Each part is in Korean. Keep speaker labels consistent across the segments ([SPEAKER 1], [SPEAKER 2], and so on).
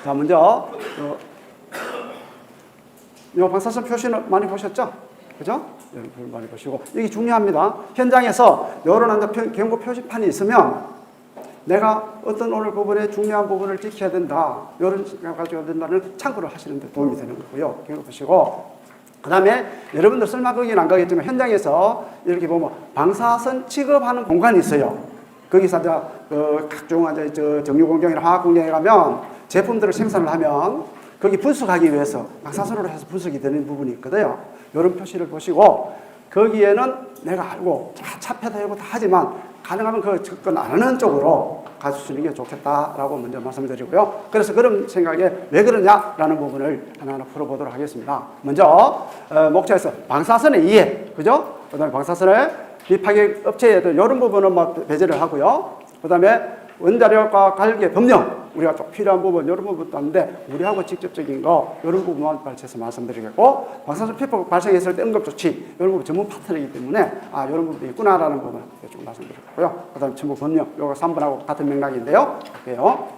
[SPEAKER 1] 자, 먼저 이 방사선 표시는 많이 보셨죠? 그죠? 여러분 많이 보시고 이게 중요합니다. 현장에서 이런 경고 표시판이 있으면 내가 어떤 오늘 부분에 중요한 부분을 지켜야 된다, 이런 생각 가지고 된다는 참고를 하시는 데 도움이 되는 거고요. 경고 보시고 그 다음에 여러분들 설마 거기는 안 가겠지만 현장에서 이렇게 보면 방사선 취급하는 공간이 있어요. 거기서 이제 각종 정유 공정이나 화학 공정에 가면 제품들을 생산을 하면 거기 분석하기 위해서 방사선으로 해서 분석이 되는 부분이 있거든요. 이런 표시를 보시고 거기에는 내가 알고 차폐도 하고 다 하지만 가능하면 그 접근 안 하는 쪽으로 가주시는 게 좋겠다라고 먼저 말씀드리고요. 그래서 그런 생각에 왜 그러냐라는 부분을 하나하나 풀어보도록 하겠습니다. 먼저 목차에서 방사선의 이해, 그죠? 그다음에 방사선의 비파괴 업체에도 이런 부분은 뭐 배제를 하고요. 그다음에 원자력과 관계 법령, 우리가 좀 필요한 부분, 이런 부분도 있는데, 우리하고 직접적인 거, 이런 부분만 발췌해서 말씀드리겠고, 방사선 피폭 발생했을 때 응급조치, 이런 부분 전문 파트너이기 때문에, 이런 부분이 있구나라는 부분을 좀 말씀드리고요. 그 다음에 전부 법령, 요거 3번하고 같은 맥락인데요. 볼게요.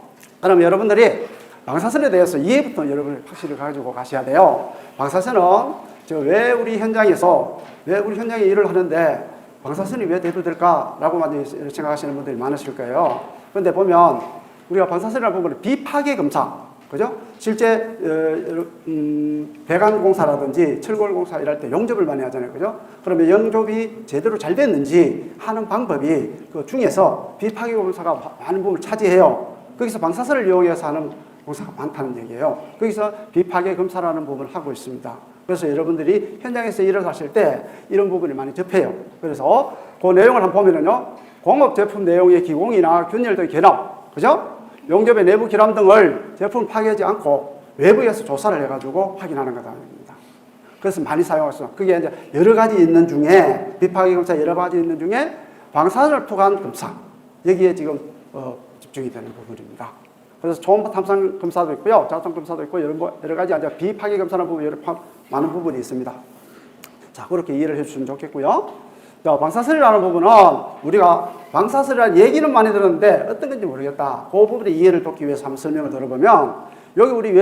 [SPEAKER 1] 그럼 여러분들이 방사선에 대해서 이해부터 여러분이 확실히 가지고 가셔야 돼요. 방사선은, 왜 우리 현장에 일을 하는데, 방사선이 왜 대두될까라고 많이 생각하시는 분들이 많으실 거예요. 그런데 보면 우리가 방사선이라는 부분은 비파괴 검사, 그죠? 실제 배관 공사라든지 철골 공사 일할 때 용접을 많이 하잖아요, 그죠? 그러면 용접이 제대로 잘 됐는지 하는 방법이 그 중에서 비파괴 검사가 많은 부분을 차지해요. 거기서 방사선을 이용해서 하는 공사가 많다는 얘기예요. 거기서 비파괴 검사라는 부분을 하고 있습니다. 그래서 여러분들이 현장에서 일을 하실 때 이런 부분이 많이 접해요. 그래서 그 내용을 한번 보면은요, 공업 제품 내용의 기공이나 균열 등 결함, 그죠? 용접의 내부 결함 등을 제품 파괴하지 않고 외부에서 조사를 해가지고 확인하는 거다. 그래서 많이 사용했어. 그게 이제 여러 가지 있는 중에, 비파괴 검사 여러 가지 있는 중에 방사선을 투과한 검사, 여기에 지금 집중이 되는 부분입니다. 그래서 초음파 탐상 검사도 있고요, 자동 검사도 있고, 여러 가지 이제 비파괴 검사하는 부분이 많은 부분이 있습니다. 자, 그렇게 이해를 해주시면 좋겠고요. 자, 방사선이라는 부분은 우리가 방사선이라는 얘기는 많이 들었는데 어떤 건지 모르겠다. 그 부분의 이해를 돕기 위해서 한번 설명을 들어보면, 여기 우리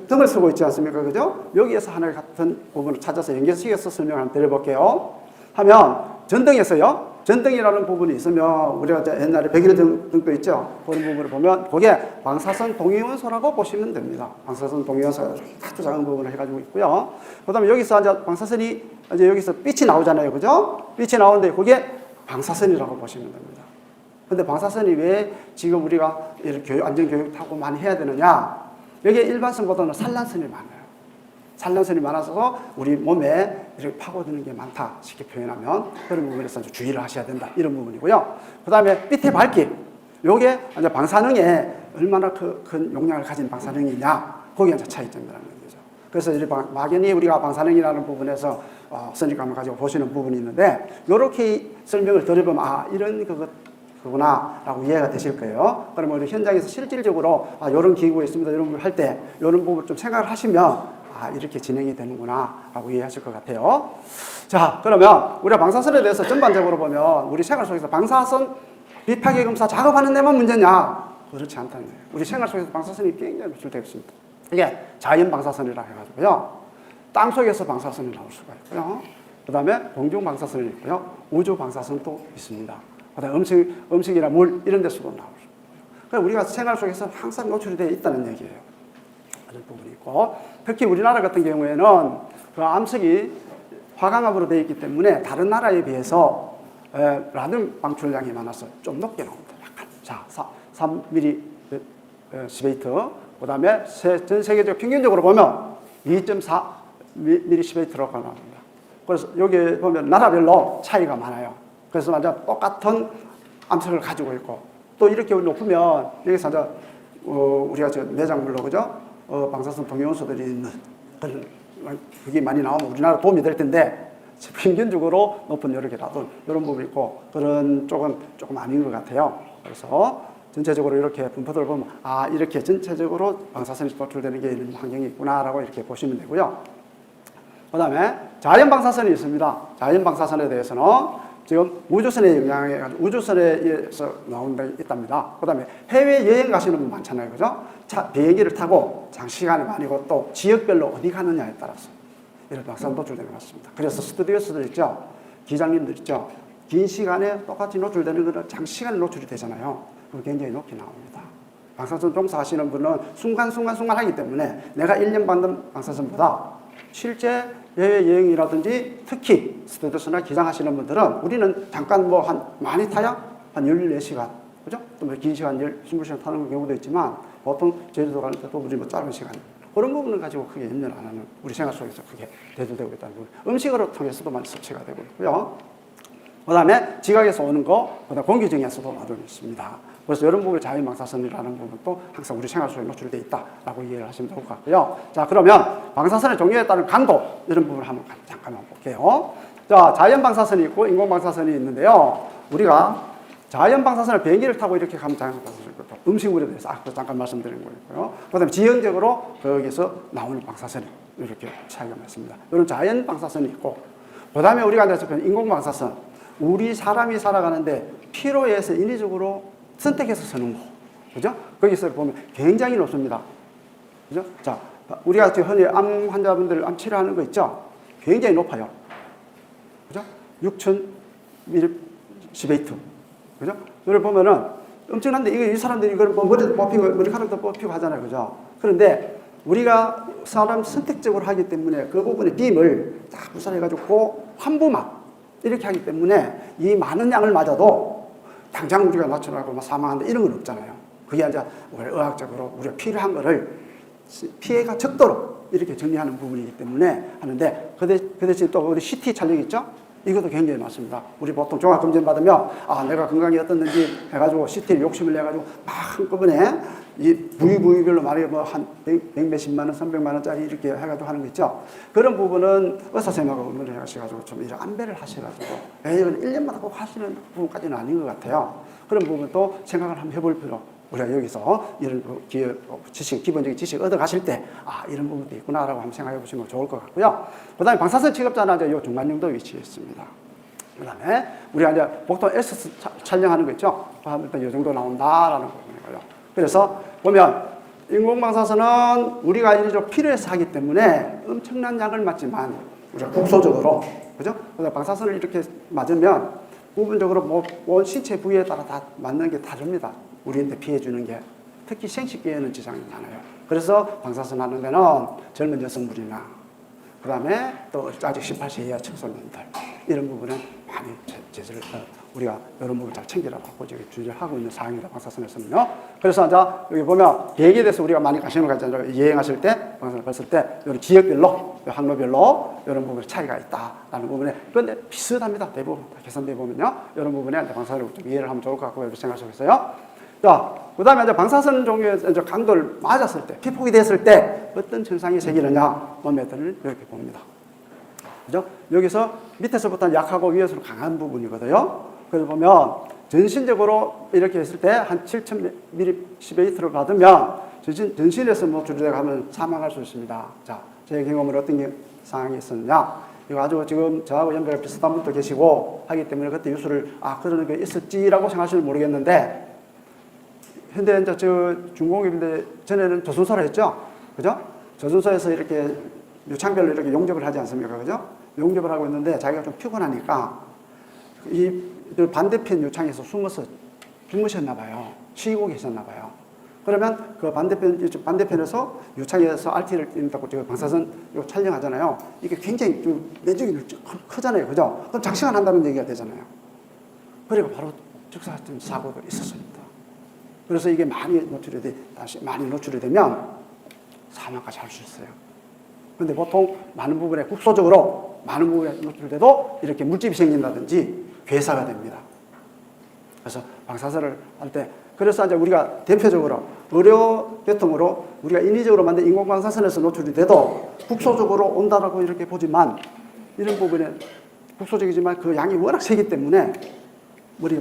[SPEAKER 1] 등을 쓰고 있지 않습니까? 그죠? 여기에서 하나 같은 부분을 찾아서 연결시켜서 설명을 한번 드려볼게요. 하면 전등에서요, 전등이라는 부분이 있으면 우리가 옛날에 백일 등도 있죠. 그런 부분을 보면 그게 방사선 동위원소라고 보시면 됩니다. 방사선 동위원소가 아주 작은 부분을 해가지고 있고요. 그 다음에 여기서 이제 방사선이 이제 여기서 빛이 나오잖아요. 그죠? 빛이 나오는데 그게 방사선이라고 보시면 됩니다. 근데 방사선이 왜 지금 우리가 이렇게 안전교육 타고 많이 해야 되느냐? 여기에 일반선보다는 산란선이 많아요. 산란선이 많아서 우리 몸에 이렇게 파고드는 게 많다, 쉽게 표현하면. 그런 부분에서 주의를 하셔야 된다, 이런 부분이고요. 그 다음에 빛의 밝기, 요게 이제 방사능에 얼마나 큰 용량을 가진 방사능이냐, 거기에 이제 차이점이라는 거죠. 그래서 이제 막연히 우리가 방사능이라는 부분에서 선입감을 가지고 보시는 부분이 있는데, 요렇게 설명을 드려보면 이런 그구나 라고 이해가 되실 거예요. 그러면 우리 현장에서 실질적으로 이런 기구가 있습니다, 이런 걸 할 때 이런 부분을 좀 생각을 하시면 이렇게 진행이 되는구나 라고 이해하실 것 같아요. 자, 그러면 우리가 방사선에 대해서 전반적으로 보면 우리 생활 속에서 방사선 비파괴 검사 작업하는 데만 문제냐? 그렇지 않다는 거예요. 우리 생활 속에서 방사선이 굉장히 노출되어 있습니다. 이게 자연 방사선이라 해가지고요, 땅 속에서 방사선이 나올 수가 있고요, 그 다음에 공중 방사선이 있고요, 우주 방사선도 있습니다. 그 다음에 음식이나 물 이런 데서도 나올 수 있고요. 그러니까 우리가 생활 속에서 항상 노출이 되어 있다는 얘기예요. 그런 부분이 있고, 특히 우리나라 같은 경우에는 그 암석이 화강암으로 되어 있기 때문에 다른 나라에 비해서 라듐 방출량이 많아서 좀 높게 나옵니다. 약간. 자, 3mm 시베이트. 그 다음에 전 세계적 평균적으로 보면 2.4mm 시베이트라고 나옵니다. 그래서 여기 보면 나라별로 차이가 많아요. 그래서 완전 똑같은 암석을 가지고 있고, 또 이렇게 높으면 여기서 이제 우리가 내장물로, 그죠? 방사선 동위원소들이 있는 그게 많이 나오면 우리나라 도움이 될 텐데, 평균적으로 높은 이렇게 라돈 이런 부분이 있고, 그런 쪽은 조금 아닌 것 같아요. 그래서 전체적으로 이렇게 분포도를 보면 이렇게 전체적으로 방사선이 노출되는 게 이런 환경이 있구나라고 이렇게 보시면 되고요. 그 다음에 자연 방사선이 있습니다. 자연 방사선에 대해서는 지금 우주선의 영향에 우주선에서 나온 데 있답니다. 그 다음에 해외여행 가시는 분 많잖아요. 그죠? 비행기를 타고 장시간이 아니고 또 지역별로 어디 가느냐에 따라서 이런 방사선 노출되는 것 같습니다. 그래서 스튜디오스들 있죠. 기장님들 있죠. 긴 시간에 똑같이 노출되는 것은 장시간에 노출이 되잖아요. 그럼 굉장히 높게 나옵니다. 방사선 종사하시는 분은 순간 하기 때문에 내가 1년 받는 방사선보다 실제 해외여행이라든지 특히 스튜디오스나 기장하시는 분들은 우리는 잠깐 뭐 많이 타야 한 14시간, 그죠? 또 뭐 긴 시간 20시간 타는 경우도 있지만 보통 제주도 가는 때도 우리 뭐 짧은 시간. 그런 부분을 가지고 크게 염려를 안 하는 우리 생활 속에서 크게 대두되고 있다는 부분. 음식으로 통해서도 많이 섭취가 되고 있고요. 그 다음에 지각에서 오는 거, 그 다음에 공기 중에서도 나도 있습니다. 그래서 이런 부분에 자연방사선이라는 부분도 항상 우리 생활 속에 노출되어 있다라고 이해를 하시면 좋을 것 같고요. 자, 그러면 방사선의 종류에 따른 강도, 이런 부분을 한번 잠깐만 볼게요. 자, 자연방사선이 있고 인공방사선이 있는데요. 우리가 자연방사선을 비행기를 타고 이렇게 가면 자연방사선이 있고, 음식물에 대해서 잠깐 말씀드리는 거고요. 그 다음에 지형적으로 거기서 나오는 방사선이 이렇게 차이가 많습니다. 이런 자연방사선이 있고, 그 다음에 우리가 이제 인공방사선, 우리 사람이 살아가는데 필요해서 인위적으로 선택해서 쓰는 거. 그죠? 거기서 보면 굉장히 높습니다. 그죠? 자, 우리가 지금 흔히 암 환자분들 암 치료하는 거 있죠? 굉장히 높아요. 그죠? 6,000 밀리시베이트. 그죠? 이걸 보면은 엄청난데, 이 사람들이 이걸 머리도 뽑히고, 머리카락도 뽑히고 하잖아요. 그죠? 그런데 우리가 사람 선택적으로 하기 때문에 그 부분의 빔을 딱 분산해가지고 환부막 이렇게 하기 때문에 이 많은 양을 맞아도 당장 우리가 낮춰나고 사망한다 이런 건 없잖아요. 그게 이제 의학적으로 우리가 필요한 거를 피해가 적도록 이렇게 정리하는 부분이기 때문에 하는데, 그 대신 또 우리 CT 촬영 있죠? 이것도 굉장히 많습니다. 우리 보통 종합검진 받으면 내가 건강이 어떻는지 해가지고 CT를 욕심을 내가지고 막 한꺼번에 이 부위별로 말해 한 100몇십만 원, 300만 원짜리 이렇게 해가지고 하는 거 있죠. 그런 부분은 의사선생님하고 의논을 해가지고 좀 이런 안배를 하셔가지고 이건 1년마다 꼭 하시는 부분까지는 아닌 것 같아요. 그런 부분도 생각을 한번 해볼 필요. 우리가 여기서 이런 기본적인 지식 얻어가실 때, 이런 부분도 있구나라고 한번 생각해 보시면 좋을 것 같고요. 그 다음에 방사선 취급자는 이제 요 중간정도 위치에 있습니다. 그 다음에 우리가 이제 보통 S 촬영하는 거 있죠? 일단 이 정도 나온다라는 부분이고요. 그래서 보면 인공방사선은 우리가 인위적으로 필요해서 하기 때문에 엄청난 약을 맞지만 우리가 국소적으로, 그죠? 그래서 방사선을 이렇게 맞으면 부분적으로 온 신체 부위에 따라 다 맞는 게 다릅니다. 우리한테 피해주는 게. 특히 생식기에는 지장이 많아요. 그래서 방사선 하는 데는 젊은 여성분이나 그 다음에 또 아직 18세 이하 청소년들 이런 부분은 많이 제재를 우리가 이런 부분을 잘 챙기라고 주의를 하고 있는 사항이다, 방사선에서는요. 그래서 이제 여기 보면 비행기에 대해서 우리가 많이 관심을 가지잖아요. 여행하실 때, 방사선을 봤을 때 이런 지역별로, 항로별로 이런 부분에 차이가 있다라는 부분에, 그런데 비슷합니다. 대부분 계산돼 보면요, 이런 부분에 이제 방사선을 좀 이해를 하면 좋을 것 같고 이렇게 생각하고 있어요. 자, 그 다음에 이제 방사선 종류의 이제 강도를 맞았을 때, 피폭이 됐을 때 어떤 증상이 생기느냐, 몸에들을 이렇게 봅니다. 그죠? 여기서 밑에서부터 약하고 위에서는 강한 부분이거든요. 그래서 보면 전신적으로 이렇게 했을 때 한 7,000ml 받으면 전신에서 노출되어 가면 사망할 수 있습니다. 자, 제 경험은 어떤 상황이 있었냐? 이거 아주 지금 저하고 연배가 비슷한 분도 계시고 하기 때문에 그때 뉴스를 그런 게 있었지라고 생각하실지 모르겠는데, 현대 이제 중공업인데 전에는 조선소라 했죠, 그죠? 조선소에서 이렇게 유창별로 이렇게 용접을 하지 않습니까, 그죠? 용접을 하고 있는데 자기가 좀 피곤하니까 이 반대편 유창에서 숨어서 주무셨나 봐요. 쉬고 계셨나 봐요. 그러면 그 반대편에서 유창에서 RT를 뛴다고 방사선 이거 촬영하잖아요. 이게 굉장히 좀 면적이 크잖아요, 그죠? 그럼 장시간 한다는 얘기가 되잖아요. 그리고 바로 즉사했던 사고가 있었습니다. 그래서 이게 많이 노출이 되면 사망까지 할 수 있어요. 그런데 보통 많은 부분에 국소적으로 많은 부분에 노출돼도 이렇게 물집이 생긴다든지 괴사가 됩니다. 그래서 방사선을 할 때, 그래서 이제 우리가 대표적으로 의료계통으로 우리가 인위적으로 만든 인공방사선에서 노출이 돼도 국소적으로 온다라고 이렇게 보지만, 이런 부분에 국소적이지만 그 양이 워낙 세기 때문에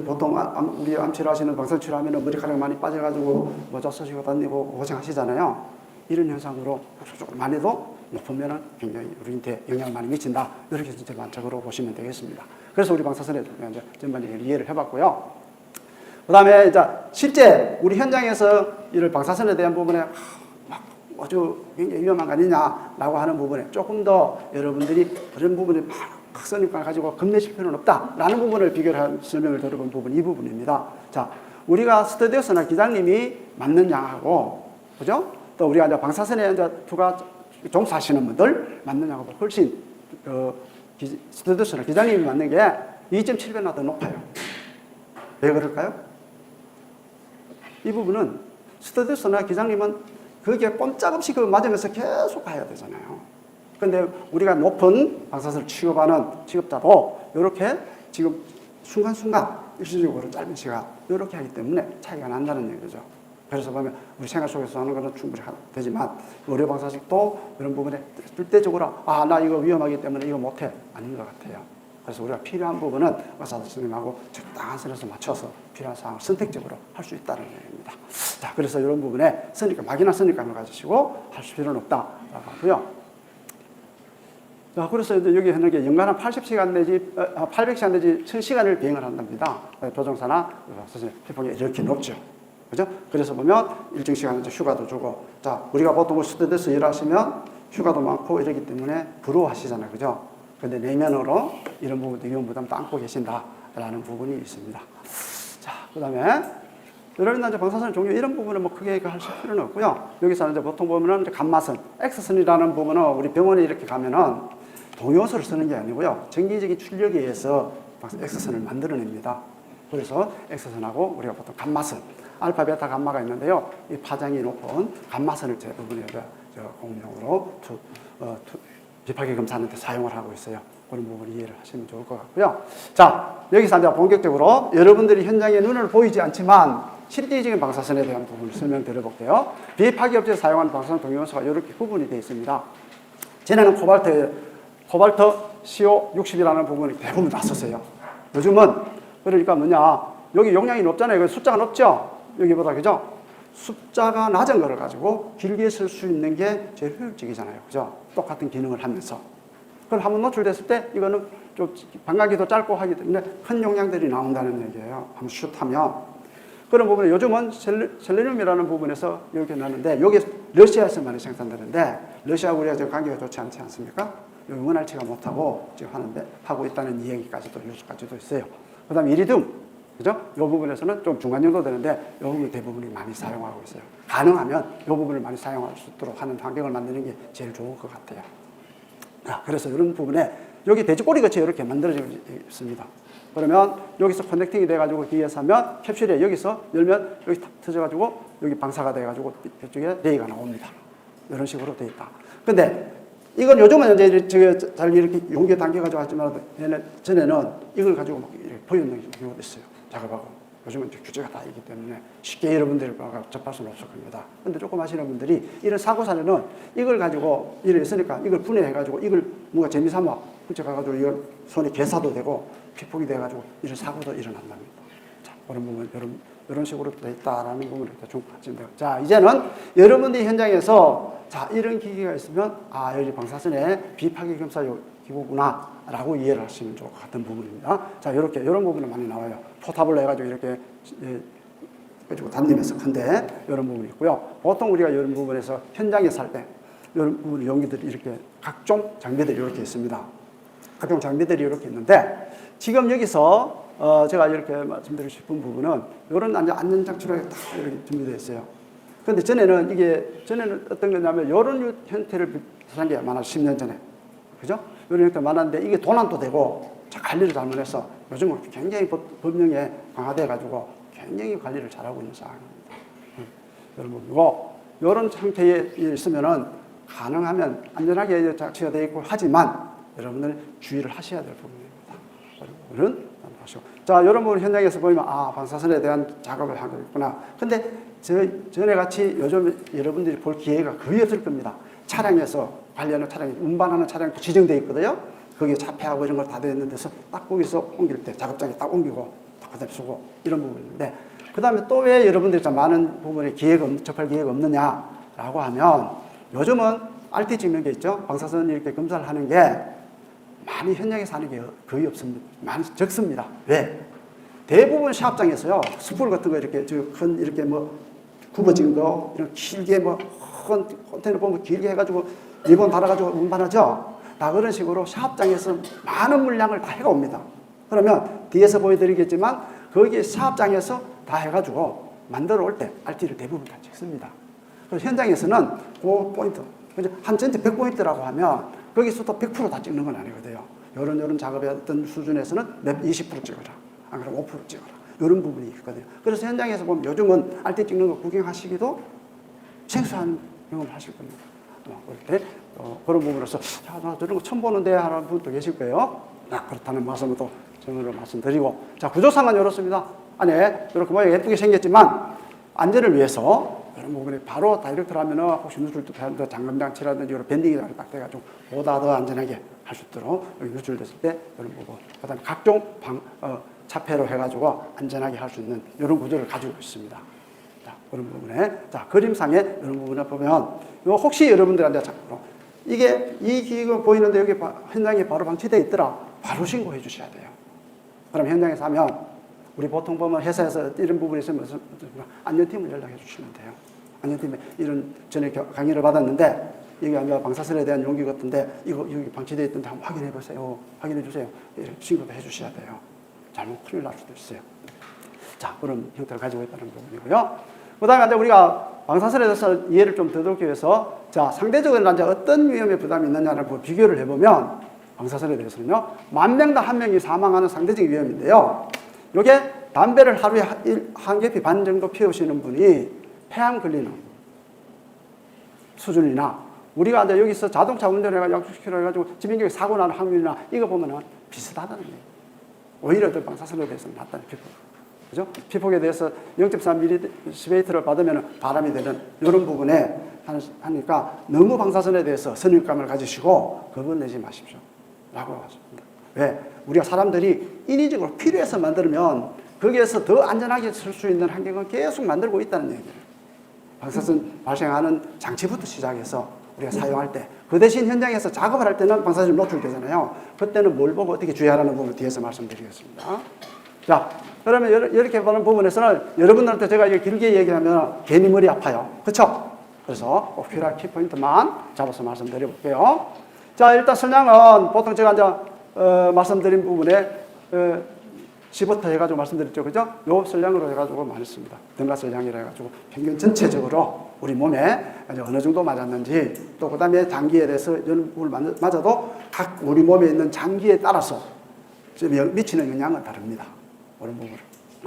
[SPEAKER 1] 보통 우리 암 치료하시는 방사선 치료하면 머리카락 많이 빠져가지고 모자 쓰시고 다니고 고생하시잖아요. 이런 현상으로 국소적으로 많이 해도 높으면 굉장히 우리한테 영향을 많이 미친다. 이렇게 전체 관측으로 보시면 되겠습니다. 그래서 우리 방사선에 이제 전반적으로 이해를 해봤고요. 그 다음에 이제 실제 우리 현장에서 이를 방사선에 대한 부분에 막 아주 굉장히 위험한 거 아니냐라고 하는 부분에 조금 더 여러분들이 그런 부분에 막 선입관을 가지고 겁내실 필요는 없다라는 부분을 비교한 설명을 들어본 부분 이 부분입니다. 자, 우리가 스튜디오스나 기장님이 맞는 양하고, 그죠? 또 우리가 이제 방사선에 이제 투가 종사하시는 분들 맞는 양하고 훨씬 스튜디오스나 기장님이 맞는 게 2.7배나 더 높아요. 왜 그럴까요? 이 부분은 스튜디오스나 기장님은 그게 꼼짝없이 그 맞으면서 계속 가야 되잖아요. 근데 우리가 높은 방사선을 취급하는 취급자도 이렇게 지금 순간순간 일시적으로 짧은 시간 이렇게 하기 때문에 차이가 난다는 얘기죠. 그래서 보면 우리 생활 속에서 하는 것은 충분히 되지만 의료 방사식도 이런 부분에 절대적으로 나 이거 위험하기 때문에 이거 못해 아닌 것 같아요. 그래서 우리가 필요한 부분은 의사 선생님하고 적당한 선에서 맞춰서 필요한 사항을 선택적으로 할 수 있다는 얘기입니다. 자, 그래서 이런 부분에 막연한 선입감을 가지시고 할 필요는 없다라고 하고요. 자, 그래서 이제 여기 하는 게 연간 한 80시간 내지 800시간 내지 1000시간을 비행을 한답니다. 조종사나 선생님 피폭이 이렇게 높죠. 그죠? 그래서 보면 일정 시간 이제 휴가도 주고, 자, 우리가 보통 스튜디오에서 일하시면 휴가도 많고 이러기 때문에 부러워하시잖아요. 그죠? 근데 내면으로 이런 부분도 위험 부담도 안고 계신다라는 부분이 있습니다. 자, 그 다음에 여러분 이제 방사선 종류 이런 부분은 뭐 크게 하실 필요는 없고요. 여기서 이제 보통 보면은 이제 감마선, X선이라는 부분은 우리 병원에 이렇게 가면은 동요소를 쓰는 게 아니고요. 전기적인 출력에 의해서 X선을 만들어냅니다. 그래서 X선하고 우리가 보통 감마선, 알파, 베타, 감마가 있는데요. 이 파장이 높은 감마선을 대부분의 공용으로 비파기 검사하는 데 사용을 하고 있어요. 그런 부분을 이해를 하시면 좋을 것 같고요. 자, 여기서 이제 본격적으로 여러분들이 현장에 눈을 보이지 않지만 실질적인 방사선에 대한 부분을 설명드려볼게요. 비파기 업체에 사용하는 방사선 동위원소가 이렇게 구분이 되어 있습니다. 전에는 코발트 CO60이라는 부분이 대부분 다 썼어요. 요즘은 그러니까 뭐냐, 여기 용량이 높잖아요. 숫자가 높죠? 여기보다, 그죠? 숫자가 낮은 거를 가지고 길게 쓸 수 있는 게 제일 효율적이잖아요. 그죠? 똑같은 기능을 하면서. 그럼 한번 노출됐을 때 이거는 좀 반감기도 짧고 하기 때문에 큰 용량들이 나온다는 얘기예요. 한번 슛하면. 그런 부분에 요즘은 셀레늄이라는 부분에서 이렇게 나는데, 여기 러시아에서 많이 생산되는데, 러시아하고 우리가 지금 관계가 좋지 않지 않습니까? 여기 원활치가 못하고 지금 하고 있다는 이야기까지도, 뉴스까지도 있어요. 그 다음에 이리듐, 그죠? 이 부분에서는 좀 중간 정도 되는데, 이 부분 대부분이 많이 사용하고 있어요. 가능하면 이 부분을 많이 사용할 수 있도록 하는 환경을 만드는 게 제일 좋을 것 같아요. 그래서 이런 부분에 여기 돼지꼬리 같이 이렇게 만들어져 있습니다. 그러면 여기서 커넥팅이 돼가지고 뒤에서 하면 캡슐에 여기서 열면 여기 탁 터져가지고 여기 방사가 돼가지고 이쪽에 레이가 나옵니다. 이런 식으로 돼 있다. 근데 이건 요즘은 이제 잘 이렇게 용기에 당겨가지고 하지만 전에는 이걸 가지고 막 이렇게 보여주는 경우도 있어요. 작업하고. 요즘은 규제가 다 있기 때문에 쉽게 여러분들이 접할 수는 없을 겁니다. 근데 조금 하시는 분들이 이런 사고 사례는 이걸 가지고 이래 있으니까 이걸 분해해가지고 이걸 뭔가 재미삼아 훔쳐가가지고 이걸 손에 개사도 되고 피폭이 돼가지고 이런 사고도 일어난답니다. 자, 그런 부분, 이런 식으로 되어 있다라는 부분을 중하시면 돼요. 자, 이제는 여러분들이 현장에서 자, 이런 기기가 있으면 여기 방사선의 비파기 검사 기구구나 라고 이해를 하시면 좋을 것 같은 부분입니다. 자, 이런 부분은 많이 나와요. 포탑을 해가지고 이렇게 가지고 단림해서 큰데 이런 부분이 있고요. 보통 우리가 이런 부분에서 현장에 살 때 이런 부분 용기들이 이렇게 각종 장비들이 이렇게 있습니다. 각종 장비들이 이렇게 있는데 지금 여기서 제가 이렇게 말씀드리고 싶은 부분은 이런 안전장치로 다 이렇게 준비되어 있어요. 근데 전에는 어떤 거냐면 이런 형태를 비슷한 게 많아 10년 전에. 그죠? 이런 형태 많았는데 이게 도난도 되고 관리를 잘못해서 요즘은 굉장히 법령에 강화돼가지고 굉장히 관리를 잘하고 있는 상황입니다. 이런 부분이고 이런 상태에 있으면은 가능하면 안전하게 장치가 되어 있고 하지만 여러분들 주의를 하셔야 될 부분입니다. 이런 하시고 자 이런 부분 현장에서 보면 방사선에 대한 작업을 하고 있구나. 근데 전에 같이 요즘 여러분들이 볼 기회가 거의 없을 겁니다. 차량에서 관리하는 차량이 운반하는 차량이 지정되어 있거든요. 거기에 자폐하고 이런 걸 다 되어 있는 데서 딱 거기서 옮길 때 작업장에 딱 옮기고 딱 그대로 쓰고 이런 부분인데 그 다음에 또 왜 여러분들이 좀 많은 부분에 접할 기회가 없느냐라고 하면 요즘은 RT 찍는 게 있죠. 방사선 이렇게 검사를 하는 게 많이 현장에서 하는 게 거의 없습니다. 많이 적습니다. 왜? 대부분 샤업장에서요, 스풀 같은 거 이렇게 큰 이렇게 뭐 굽어진 거 이런 길게 뭐 큰 컨테이너 보면 길게 해가지고 리본 달아가지고 운반하죠. 다 그런 식으로 샤업장에서 많은 물량을 다 해가 옵니다. 그러면 뒤에서 보여드리겠지만 거기에 샤업장에서 다 해가지고 만들어 올 때 RT를 대부분 다 찍습니다. 그래서 현장에서는 그 포인트, 한 전체 100포인트라고 하면 거기서도 100% 다 찍는 건 아니거든요. 이런 작업의 어떤 수준에서는 20% 찍어라. 안 그러면 5% 찍어라. 이런 부분이 있거든요. 그래서 현장에서 보면 요즘은 RT 찍는 거 구경하시기도 생소한 경험을 하실 겁니다. 그럴 때 그런 부분으로서 야, 나 저런 거 처음 보는데 하는 분도 계실 거예요. 그렇다는 말씀을 또 정으로 말씀드리고, 자, 구조상은 이렇습니다. 안에 이렇게 모양 예쁘게 생겼지만 안전을 위해서 이런 부분에 바로 다이렉트로 하면은 혹시 누출도 잠금장치라든지 이런 밴딩이 딱 돼가지고 보다 더 안전하게 할 수 있도록 여기 누출됐을 때 이런 부분, 그다음에 각종 차폐로 해가지고 안전하게 할 수 있는 이런 구조를 가지고 있습니다. 자, 그런 부분에, 자, 그림상에 이런 부분을 보면, 혹시 여러분들한테 자꾸 이게 이 기계가 보이는데 여기 현장에 바로 방치되어 있더라, 바로 신고해 주셔야 돼요. 그럼 현장에서 하면 우리 보통 보면 회사에서 이런 부분이 있으면 안전팀을 연락해 주시면 돼요. 안전팀에 이런 전에 강의를 받았는데 여기 아마 방사선에 대한 용기 같은데 이거 여기 방치되어 있던데 한번 확인해 보세요. 확인해 주세요. 이렇게 신고도 해 주셔야 돼요. 잘못 큰일 날 수도 있어요. 자, 그런 형태를 가지고 있다는 부분이고요. 그 다음에 이제 우리가 방사선에 대해서 이해를 좀 더듬기 위해서, 자, 상대적으로 이제 어떤 위험의 부담이 있느냐를 비교를 해보면, 방사선에 대해서는요, 10,000명당 1명이 사망하는 상대적인 위험인데요. 이게 담배를 하루에 한 개피 반 정도 피우시는 분이 폐암 걸리는 수준이나, 우리가 이제 여기서 자동차 운전해가지고 60km 해가지고 지민경에 사고 나는 확률이나 이거 보면은 비슷하다는 거예요. 오히려 더 방사선에 대해서는 낫다는 피폭. 그죠? 피폭에 대해서 0.3mS를 받으면 바람이 되는 이런 부분에 하니까 너무 방사선에 대해서 선입감을 가지시고 겁을 내지 마십시오. 라고 하십니다. 왜? 우리가 사람들이 인위적으로 필요해서 만들면 거기에서 더 안전하게 쓸 수 있는 환경을 계속 만들고 있다는 얘기예요. 방사선 발생하는 장치부터 시작해서 우리가 사용할 때, 그 대신 현장에서 작업을 할 때는 방사선이 노출되잖아요. 그때는 뭘 보고 어떻게 주의하라는 부분을 뒤에서 말씀드리겠습니다. 자, 그러면 이렇게 보는 부분에서는 여러분들한테 제가 이게 길게 얘기하면 괜히 머리 아파요. 그렇죠? 그래서 꼭 필요한 키포인트만 잡아서 말씀드려볼게요. 자, 일단 설명은 보통 제가 이제 말씀드린 부분에 10부터 해가지고 말씀드렸죠. 그죠? 요 설량으로 해가지고 많이 씁니다. 등가 설량이라 해가지고 평균 전체적으로 우리 몸에 어느 정도 맞았는지, 또 그 다음에 장기에 대해서 연구를 맞아도 각 우리 몸에 있는 장기에 따라서 미치는 영향은 다릅니다. 그런 부분을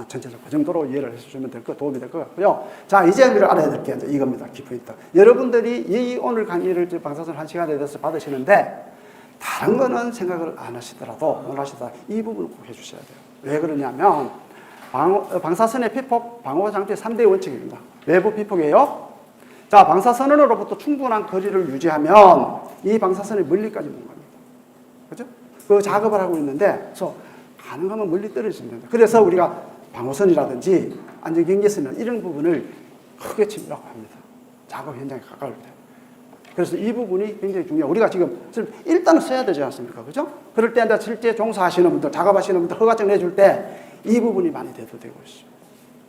[SPEAKER 1] 전체적으로 그 정도로 이해를 해주시면 도움이 될 것 같고요. 자, 이제 알아야 될 게 이겁니다. 키포인트. 여러분들이 이 오늘 강의를 방사선 1시간에 대해서 받으시는데 다른 거는 생각을 안 하시더라도, 못 하시더라도 이 부분을 꼭 해주셔야 돼요. 왜 그러냐면 방사선의 피폭 방호 장치의 3대 원칙입니다. 외부 피폭이에요. 자, 방사선으로부터 충분한 거리를 유지하면 이 방사선이 멀리까지 못 갑니다. 그죠? 그 작업을 하고 있는데, 그래서 가능하면 멀리 떨어지면 된다. 그래서 우리가 방호선이라든지 안전경계선이나 이런 부분을 크게 치려고 합니다. 작업 현장에 가까울 때. 그래서 이 부분이 굉장히 중요해요. 우리가 지금 일단은 써야 되지 않습니까? 그죠? 그럴 때 실제 종사하시는 분들, 작업하시는 분들 허가증 내줄 때 이 부분이 많이 대두되고 있어요.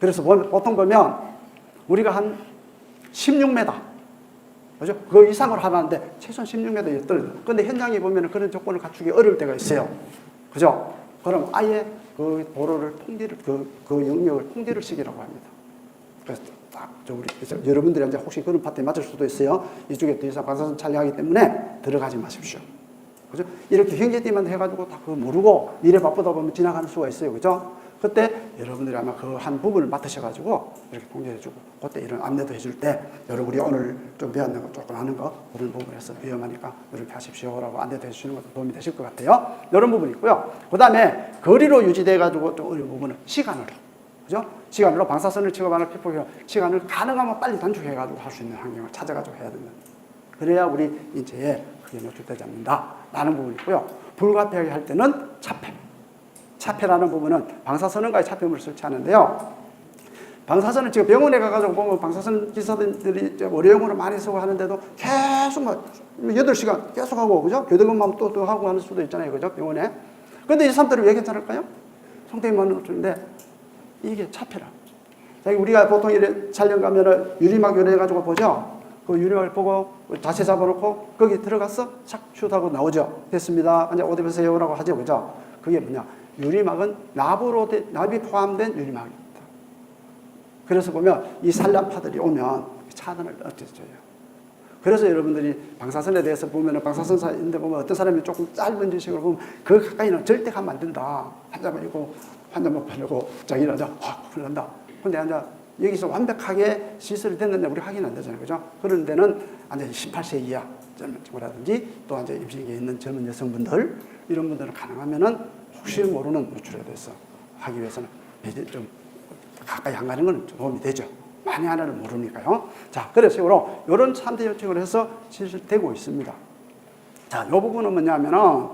[SPEAKER 1] 그래서 보통 보면 우리가 한 16m, 그죠? 그 이상으로 하는데 최소한 16m에 떨어져요. 그런데 현장에 보면 그런 조건을 갖추기 어려울 때가 있어요. 그죠? 그럼 아예 그 도로를 그 영역을 통제를 시키라고 합니다. 그래서 우리 여러분들이 이제 혹시 그런 파트에 맞을 수도 있어요. 이쪽에 더 이상 방사선 촬영하기 때문에 들어가지 마십시오. 그죠? 이렇게 경계띠만 해가지고 다 그거 모르고 일에 바쁘다 보면 지나가는 수가 있어요. 그죠? 그때 여러분들이 아마 그 한 부분을 맡으셔가지고 이렇게 통제해주고, 그때 이런 안내도 해줄 때, 여러분이 오늘 좀 배웠는 거, 조금 하는 거, 그런 부분에서 위험하니까 이렇게 하십시오라고 안내도 해주시는 것도 도움이 되실 것 같아요. 이런 부분이 있고요. 그 다음에 거리로 유지돼가지고 좀 어려운 부분은 시간으로. 그죠? 시간으로 방사선을 취급하는 피폭이요. 시간을 가능하면 빨리 단축해가지고 할 수 있는 환경을 찾아가지고 해야 된다. 그래야 우리 인체에 크게 노출되지 않는다. 라는 부분이 있고요. 불가피하게 할 때는 차폐. 차폐라는 부분은 방사선은가의 차폐물을 설치하는데요. 방사선은 지금 병원에 가가지고 보면 방사선 기사들이 의료용으로 많이 쓰고 하는데도 계속 막 8시간 계속 하고, 그죠? 교대근무하면 또 하고 하는 수도 있잖아요. 그죠? 병원에. 근데 이 사람들은 왜 괜찮을까요? 성대모는 없는데 이게 잡혀라. 우리가 보통 이래 촬영 가면은 유리막 요래가지고 보죠? 그 유리막을 보고 자세 잡아놓고 거기 들어가서 착 슛하고 나오죠. 됐습니다. 이제 옷 입으세요라고 하죠. 그죠? 그게 뭐냐? 유리막은 납이 포함된 유리막입니다. 그래서 보면 이 산란파들이 오면 차단을 어떻게줘요. 그래서 여러분들이 방사선에 대해서 보면은 방사선사인데 보면 어떤 사람이 조금 짧은 지식으로 보면 그 가까이는 절대 가면 안 된다. 환자만 있고 환자 못 바르고 자기는 확 흘른다. 근데 여기서 완벽하게 시설이 됐는데 우리 확인 안 되잖아요. 그죠? 그런 데는 완전히 18세 이하 젊은 친구라든지 또 이제 임신기에 있는 젊은 여성분들 이런 분들은 가능하면은 혹시 모르는 노출에 대해서 하기 위해서는 좀 가까이 안 가는 건 도움이 되죠. 많이 하나는 모르니까요. 자, 그래서 이런 3대 요청을 해서 실시되고 있습니다. 자, 이 부분은 뭐냐면은,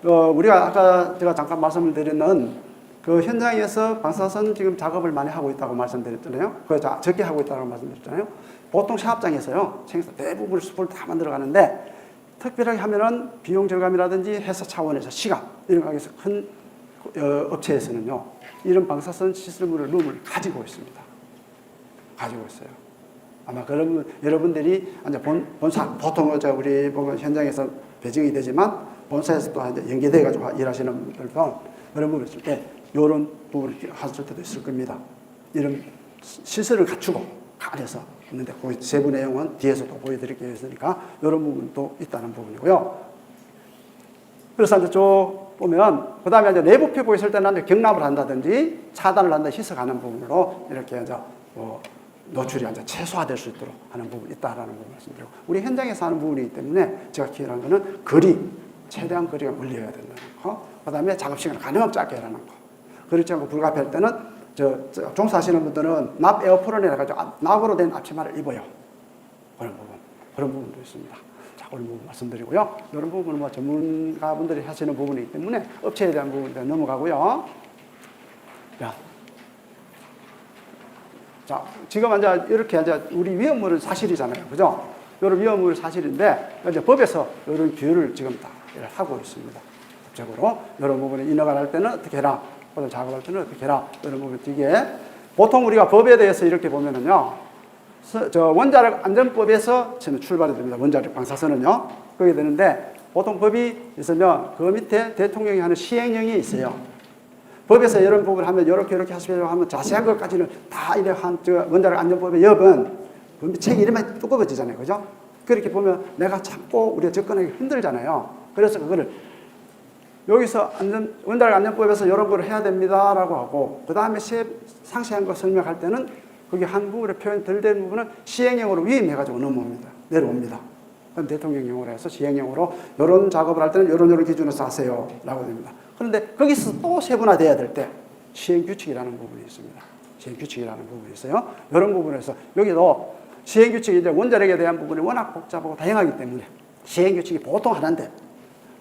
[SPEAKER 1] 우리가 아까 제가 잠깐 말씀을 드렸는 그 현장에서 방사선 지금 작업을 많이 하고 있다고 말씀드렸잖아요. 그 적게 하고 있다고 말씀드렸잖아요. 보통 샤업장에서요, 대부분 숲을 다 만들어 가는데 특별하게 하면은 비용 절감이라든지 회사 차원에서 시간, 이런 관계에서 큰 업체에서는요, 이런 방사선 시설물을 룸을 가지고 있습니다. 가지고 있어요. 아마 그런 여러분들이 이제 본사 보통 우리 보면 현장에서 배정이 되지만 본사에서 또 이제 연계돼 가지고 일하시는 분들도 그런 부분 있을 때 이런 부분을 하실 때도 있을 겁니다. 이런 시설을 갖추고 안에서 있는데 그 세부 내용은 뒤에서 또 보여드리기 위해서니까 이런 부분도 있다는 부분이고요. 그래서 이제 쭉 보면 그 다음에 이제 내부 피부에 있을 때는 경납을 한다든지 차단을 한다 희석하는 부분으로 이렇게 이제 노출이 이제 최소화될 수 있도록 하는 부분이 있다라는 부분 말씀드리고, 우리 현장에서 하는 부분이기 때문에 제가 기억하는 거는 최대한 거리가 멀리어야 된다는 거, 그 다음에 작업 시간을 가능하면 짧게 하라는 거. 그렇지 않고 불가피할 때는 종사하시는 분들은 납 에어프론이라 가지고 납으로 된 앞치마를 입어요. 그런 부분도 있습니다. 자, 그런 부분 말씀드리고요. 이런 부분은 뭐 전문가분들이 하시는 부분이기 때문에 업체에 대한 부분에 넘어가고요. 자, 지금 이제 이렇게 이제 우리 위험물은 사실이잖아요. 그죠? 이런 위험물은 사실인데, 이제 법에서 이런 규율을 지금 다 하고 있습니다. 법적으로. 이런 부분에 인허가를 할 때는 어떻게 해라. 또는 작업할 때는 어떻게 해라. 이런 부분 되게. 보통 우리가 법에 대해서 이렇게 보면은요, 원자력 안전법에서 저는 출발이 됩니다. 원자력 방사선은요. 그게 되는데, 보통 법이 있으면 그 밑에 대통령이 하는 시행령이 있어요. 법에서 이런 부분을 하면 이렇게 하시려고 하면 자세한 것까지는 다 이래 원자력 안전법의 옆은 책이 이름만 두꺼워지잖아요. 그죠? 그렇게 보면 내가 참고 우리가 접근하기 힘들잖아요. 그래서 그거를 여기서 원자력 안전법에서 이런 걸 해야 됩니다라고 하고, 그 다음에 상세한 거 설명할 때는 그게 한 부분에 표현 덜 된 부분은 시행령으로 위임해가지고 내려옵니다. 그럼 대통령령으로 해서 시행령으로 이런 작업을 할 때는 이런 기준에서 하세요. 라고 됩니다. 그런데 거기서 또 세분화돼야 될 때 시행규칙이라는 부분이 있습니다. 시행규칙이라는 부분이 있어요. 이런 부분에서 여기도 시행규칙이 이제 원자력에 대한 부분이 워낙 복잡하고 다양하기 때문에 시행규칙이 보통 하나인데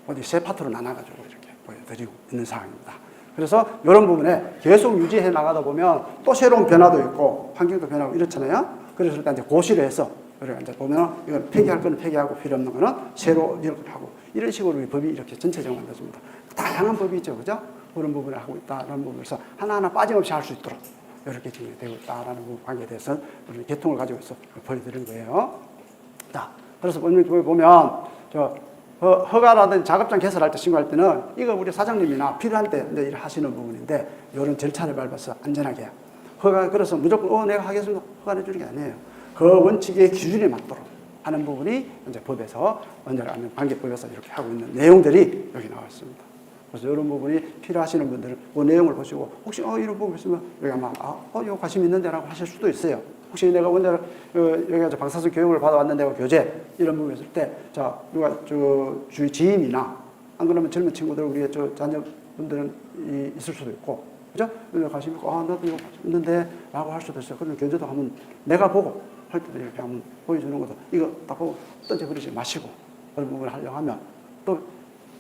[SPEAKER 1] 어디 세 파트로 나눠가지고 이렇게 보여드리고 있는 상황입니다. 그래서 이런 부분에 계속 유지해 나가다 보면 또 새로운 변화도 있고 환경도 변하고 이렇잖아요. 그래서 일단 이제 고시를 해서 우리가 이제 보면 이건 폐기할 거는 폐기하고 필요 없는 거는 새로 이렇게 하고 이런 식으로 우리 법이 이렇게 전체적으로 만들어집니다. 다양한 법이 있죠, 그죠? 그런 부분을 하고 있다라는 부분에서 하나하나 빠짐없이 할 수 있도록 이렇게 진행되고 있다라는 부분 관계에 대해서 우리 개통을 가지고 있어 보여드린 거예요. 자, 그래서 보면 허가라든지 작업장 개설할 때 신고할 때는 이거 우리 사장님이나 필요할 때 이제 하시는 부분인데 이런 절차를 밟아서 안전하게 허가 그래서 무조건 내가 하겠습니다 허가해 주는 게 아니에요. 그 원칙의 기준에 맞도록 하는 부분이 이제 법에서 원자력 안전 관계법에서 이렇게 하고 있는 내용들이 여기 나와 있습니다. 그래서 이런 부분이 필요하시는 분들은 그 내용을 보시고 혹시 이런 부분 있으면 여기 아마 이거 관심 있는데라고 하실 수도 있어요. 혹시 내가 원자력 여기 방사선 교육을 받아왔는데 교재 이런 부분 있을 때 자 누가 주위 지인이나 안 그러면 젊은 친구들 우리 자녀분들은 있을 수도 있고 그죠? 관심 있고 나도 이거 있는데라고 할 수도 있어요. 그런 교재도 한번 내가 보고 할 때도 이렇게 한번 보여주는 것도 이거 딱 보고 던져버리지 마시고 그런 부분을 하려고 하면 또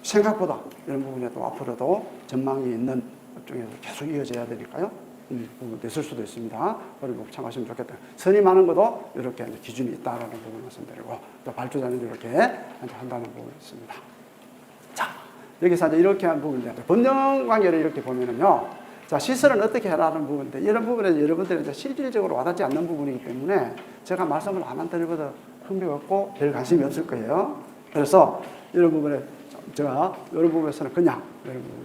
[SPEAKER 1] 생각보다 이런 부분에 또 앞으로도 전망이 있는 쪽에서 계속 이어져야 되니까요. 부분도 있을 수도 있습니다. 그리고 참고하시면 좋겠다. 선이 많은 것도 이렇게 기준이 있다라는 부분을 말씀드리고, 또 발주자는 이렇게 한다는 부분이 있습니다. 자, 여기서 이제 이렇게 한 부분인데, 법령 관계를 이렇게 보면은요, 자, 시설은 어떻게 해라는 부분인데, 이런 부분에 여러분들이 이제 실질적으로 와닿지 않는 부분이기 때문에 제가 말씀을 안 드리고도 흥미가 없고 별 관심이 없을 거예요. 그래서 이런 부분에 제가 이런 부분에서는 그냥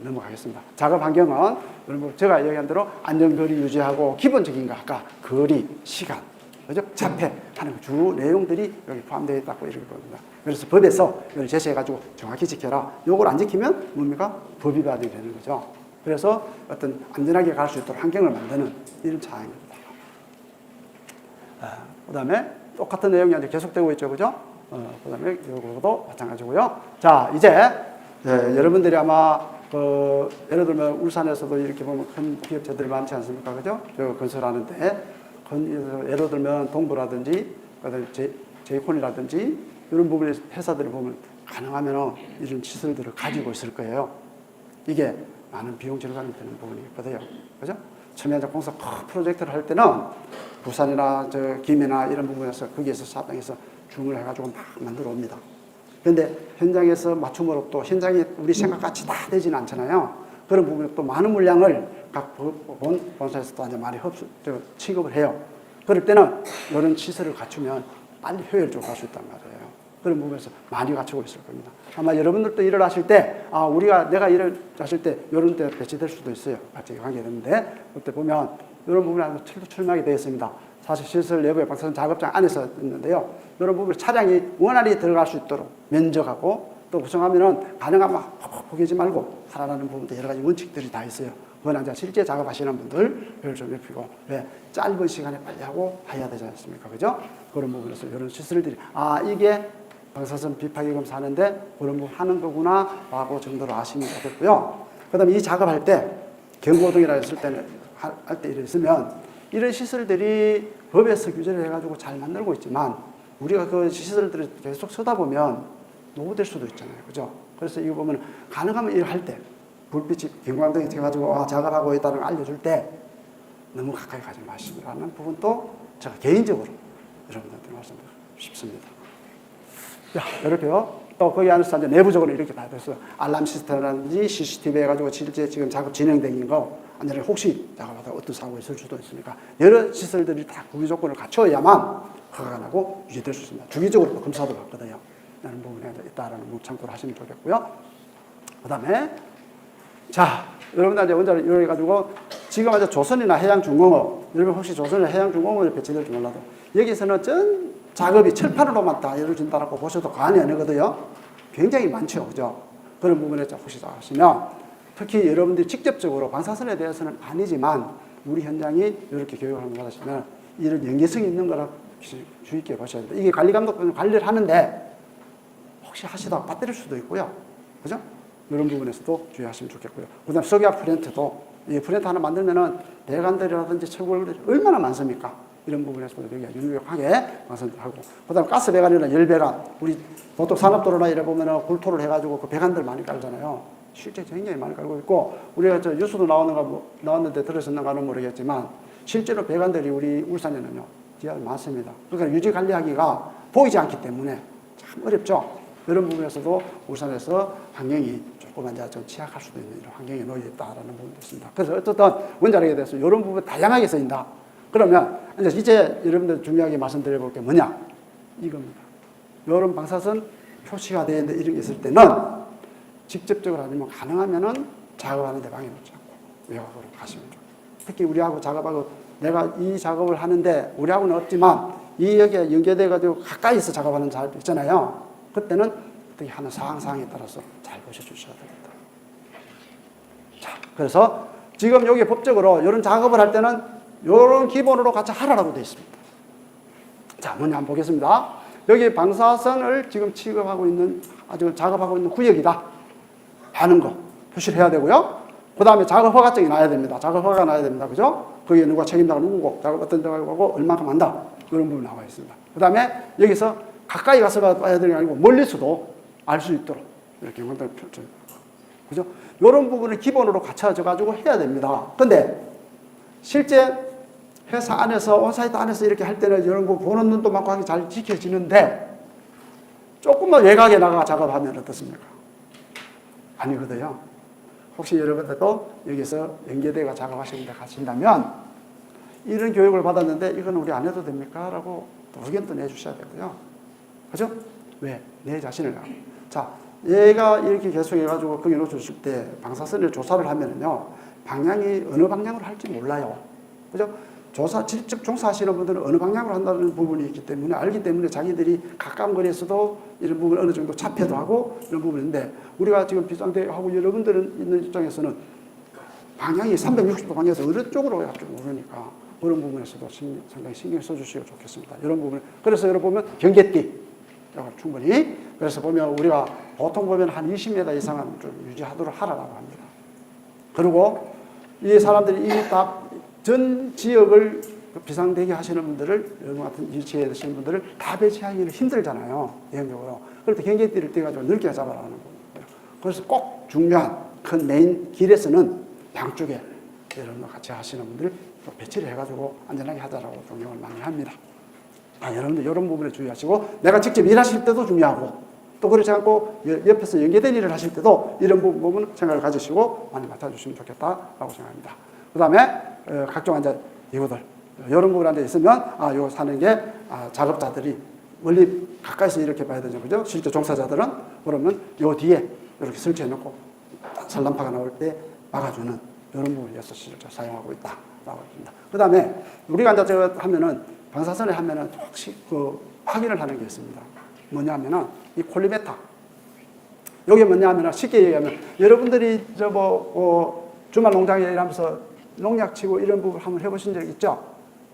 [SPEAKER 1] 넘어가겠습니다. 작업 환경은 여러분 제가 얘기한 대로 안전거리 유지하고 기본적인 거 아까 거리, 시간, 그죠? 자폐 하는 주 내용들이 여기 포함되어 있다고 이렇게 봅니다. 그래서 법에서 이걸 제시해가지고 정확히 지켜라. 요걸 안 지키면 뭡니까? 법이 위반이 되는 거죠. 그래서 어떤 안전하게 갈 수 있도록 환경을 만드는 이런 차원입니다. 그 다음에 똑같은 내용이 이제 계속되고 있죠. 그죠? 그 다음에 이거도 마찬가지고요. 자, 이제 여러분들이 아마 예를 들면 울산에서도 이렇게 보면 큰 기업체들이 많지 않습니까? 그죠? 저 건설하는데 예를 들면 동부라든지 그다음에 제이콘이라든지 이런 부분의 회사들을 보면 가능하면 이런 시설들을 가지고 있을 거예요. 이게 많은 비용 절감이 되는 부분이 있거든요. 그죠? 처음에 이제 공사 큰 프로젝트를 할 때는 부산이나 김해나 이런 부분에서 거기에서 사장에서 주문을 해가지고 막 만들어 옵니다. 그런데 현장에서 맞춤으로 또 현장이 우리 생각같이 다 되지는 않잖아요. 그런 부분에 또 많은 물량을 각 본사에서 또 많이 취급을 해요. 그럴 때는 이런 시설을 갖추면 빨리 효율적으로 갈 수 있단 말이에요. 그런 부분에서 많이 갖추고 있을 겁니다. 아마 여러분들도 일을 하실 때, 내가 일을 하실 때 이런 데 배치될 수도 있어요. 같이 관계되는데, 그때 보면 이런 부분이 아주 철두철미하게 되어 있습니다. 사실 시설 내부의 방사선 작업장 안에서 있는데요. 이런 부분을 차량이 원활히 들어갈 수 있도록 면적하고 또 구성하면은 가능하면 포기하지 말고 살아나는 부분도 여러 가지 원칙들이 다 있어요. 그건 이제 실제 작업하시는 분들 별 좀 높이고, 왜 짧은 시간에 빨리 하고 해야 되지 않습니까? 그죠? 그런 부분에서 이런 시설들이, 이게 방사선 비파기 검사하는데 그런 부분 하는 거구나 하고 정도로 아시면 되겠고요. 그 다음에 이 작업할 때 경고등이라 했을 때는 할 때 이랬으면 이런 시설들이 법에서 규제를 해가지고 잘 만들고 있지만 우리가 그 시설들을 계속 쓰다 보면 노후될 수도 있잖아요. 그죠? 그래서 이거 보면 가능하면 일을 할 때 불빛이 경광등이 켜가지고 작업하고 있다는 걸 알려줄 때 너무 가까이 가지 마시라는 부분도 제가 개인적으로 여러분들한테 말씀드리고 싶습니다. 이렇게요. 또 거기 안에서 이제 내부적으로 이렇게 다 돼서 알람 시스템이라든지 CCTV 해가지고 실제 지금 작업 진행된 거, 아니면 혹시 작업하다 어떤 사고가 있을 수도 있으니까 여러 시설들이 다 구비 조건을 갖춰야만 허가가 나고 유지될 수 있습니다. 주기적으로 검사도 받거든요. 라는 부분에 있다라는 거 참고를 하시면 좋겠고요. 그 다음에 자, 여러분들 이제 원자를 이렇게 가지고 지금 아주 조선이나 해양중공업, 여러분 혹시 조선이나 해양중공업에 배치될지 몰라도 여기서는 전 작업이 철판으로만 다 이루어진다고 보셔도 과언이 아니거든요. 굉장히 많죠. 그죠? 그런 부분에 혹시 아시면 특히 여러분들이 직접적으로 방사선에 대해서는 아니지만 우리 현장이 이렇게 교육을 한번 받으시면 이런 연계성이 있는 거라 주의 있게 보셔야 됩니다. 이게 관리감독부는 관리를 하는데 혹시 하시다가 빠뜨릴 수도 있고요. 그죠? 이런 부분에서도 주의하시면 좋겠고요. 그 다음에 석유화 플랜트도 이 플랜트 하나 만들면은 배관들이라든지 철골들이 얼마나 많습니까? 이런 부분에서도 여기가 유력하게 방사선하고, 그 다음에 가스 배관이나 열 배관, 우리 보통 산업도로나 이래 보면은 굴토를 해가지고 그 배관들 많이 깔잖아요. 실제 굉장히 많이 깔고 있고, 우리가 저 뉴스도 나왔는데 들으셨는가는 모르겠지만, 실제로 배관들이 우리 울산에는요, 지하 많습니다. 그러니까 유지 관리하기가 보이지 않기 때문에 참 어렵죠. 이런 부분에서도 울산에서 환경이 조금 이제 좀 취약할 수도 있는 이런 환경에 놓여 있다라는 부분도 있습니다. 그래서 어쨌든 원자력에 대해서 이런 부분 다양하게 쓰인다. 그러면 이제 여러분들 중요하게 말씀드려 볼 게 뭐냐? 이겁니다. 이런 방사선 표시가 되어 있는 이런 게 있을 때는 직접적으로 아니면 가능하면은 작업하는 데 방해 놓지 않고 외곽으로 가시면 좋아요. 특히 우리하고 작업하고 내가 이 작업을 하는데 우리하고는 없지만 이 여기에 연계돼가지고 가까이서 작업하는 작업이 있잖아요. 그때는 어떻게 하는 상황에 따라서 잘 보셔주셔야 됩니다. 자, 그래서 지금 여기 법적으로 이런 작업을 할 때는 이런 기본으로 같이 하라고 되어 있습니다. 자, 먼저 한번 보겠습니다. 여기 방사선을 지금 취급하고 있는, 아주 작업하고 있는 구역이다 하는 거 표시를 해야 되고요. 그 다음에 작업 허가증이 나야 됩니다. 작업 허가가 나야 됩니다. 그죠? 거기에 누가 책임자가 누구고, 작업 어떤 데가 하고 얼마큼 한다. 이런 부분이 나와 있습니다. 그 다음에 여기서 가까이 가서 봐야 되는 게 아니고 멀리서도 알 수 있도록 이렇게 경관등을 펼쳐요. 그죠? 이런 부분을 기본으로 갖춰져 가지고 해야 됩니다. 근데 실제 회사 안에서 온사이트 안에서 이렇게 할 때는 이런 거 보는 눈도 많고 하게 잘 지켜지는데 조금만 외곽에 나가 작업하면 어떻습니까? 아니거든요. 혹시 여러분들도 여기서 연계대가 작업하시는 데 가신다면 이런 교육을 받았는데 이건 우리 안 해도 됩니까? 라고 의견도 내주셔야 되고요. 그죠? 왜? 내 자신을. 자, 얘가 이렇게 계속 해가지고 거기 놓쳐줄 때 방사선을 조사를 하면은요, 방향이 어느 방향으로 할지 몰라요. 그죠? 직접 종사하시는 분들은 어느 방향으로 한다는 부분이 있기 때문에 알기 때문에 자기들이 가까운 거리에서도 이런 부분 어느 정도 차폐도 하고 이런 부분인데 우리가 지금 비상대하고 여러분들은 있는 입장에서는 방향이 360도 방향에서 어느 쪽으로 갈지 모르니까 그런 부분에서도 상당히 신경 써주시면 좋겠습니다. 이런 부분. 그래서 여러분 보면 경계띠 충분히. 그래서 보면 우리가 보통 보면 한 20m 이상은 좀 유지하도록 하라고 합니다. 그리고 이 사람들이 전 지역을 비상대기 하시는 분들을, 여러분 같은 위치에 계시는 분들을 다 배치하기는 힘들잖아요. 예행적으로. 그럴 때 경계띠를 떼가지고 넓게 잡아라는 거예요. 그래서 꼭 중요한 큰 메인 길에서는 양쪽에 여러분과 같이 하시는 분들 배치를 해가지고 안전하게 하자라고 종용을 많이 합니다. 여러분들 이런 부분에 주의하시고, 내가 직접 일하실 때도 중요하고, 또 그렇지 않고 옆에서 연계된 일을 하실 때도 이런 부분 생각을 가지시고 많이 맡아주시면 좋겠다라고 생각합니다. 그 다음에 각종 앉아 이거들 이런 부분 앉아 있으면 이거 사는 게 작업자들이 멀리 가까이서 이렇게 봐야 되죠, 그죠? 실제 종사자들은 그러면 요 뒤에 이렇게 설치해 놓고 산란파가 나올 때 막아주는 이런 부분에서 실제 사용하고 있다라고 합니다. 그 다음에 우리가 앉아 저거 하면은 방사선에 하면은 혹시 확인을 하는 게 있습니다. 뭐냐면은 이 콜리메타. 여기 뭐냐면은 쉽게 얘기하면 여러분들이 주말 농장에 일하면서 농약 치고 이런 부분 한번 해보신 적 있죠?